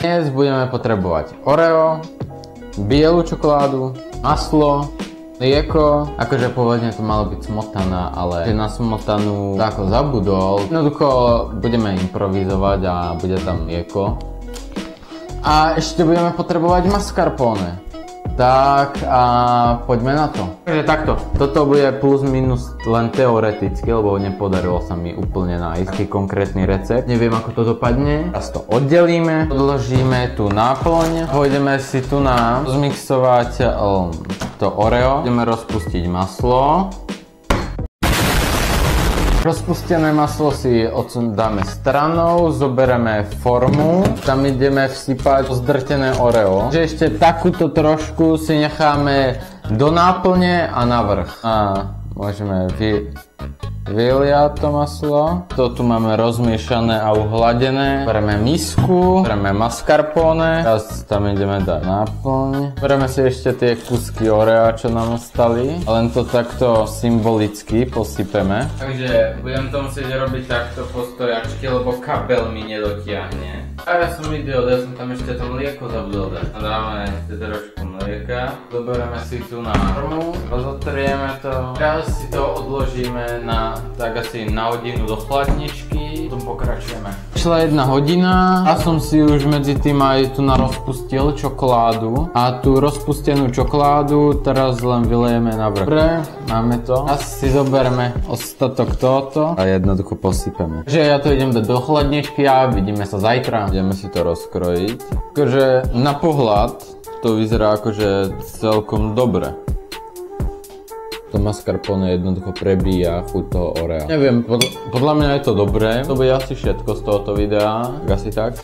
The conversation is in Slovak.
Dnes budeme potrebovať Oreo, bielu čokoládu, maslo, mlieko. Akože pôvodne to malo byť smotana, ale na smotanu ako zabudol. Jednoducho budeme improvizovať a bude tam mlieko. A ešte budeme potrebovať mascarpone. Tak a poďme na to. Takže takto, toto bude plus minus len teoreticky, lebo nepodarilo sa mi úplne nájsť taký konkrétny recept. Neviem ako to dopadne. Teraz to oddelíme, odložíme tú náplň, pôjdeme si tu na zmixovať to Oreo. Ideme rozpustiť maslo. Rozpustené maslo si dáme stranou, zoberieme formu, tam ideme vsypať zdrtené Oreo. Že ešte takúto trošku si necháme do náplne a navrch. A môžeme vyliať to maslo. To tu máme rozmiešané a uhladené. Bereme misku, bereme mascarpone. Teraz tam ideme dať náplň. Bereme si ešte tie kusky Orea, čo nám ostali. Len to takto symbolicky posypeme. Takže budem to musieť robiť takto po stojačke, lebo kabel mi nedotiahne. A ja som idiot, ja som tam ešte to mlieko zabudol dať. Dáme trošku mlieka. Zoberieme si tú formu, rozotrieme to. Teraz si to odložíme na tak asi na hodinu do chladničky, potom pokračujeme. Išla 1 hodina a som si už medzi tým aj tu rozpustil čokoládu a tú rozpustenú čokoládu teraz len vylejeme na vrch. Dobre, máme to. A si zoberme ostatok tohoto a jednoducho posypeme. Takže ja to idem dať do chladničky a vidíme sa zajtra. Ideme si to rozkrojiť. Akože na pohľad to vyzerá akože celkom dobre. To mascarpone jednoducho prebíja chuť toho Orea. Neviem, podľa mňa je to dobré. To bude asi všetko z tohoto videa. Asi tak.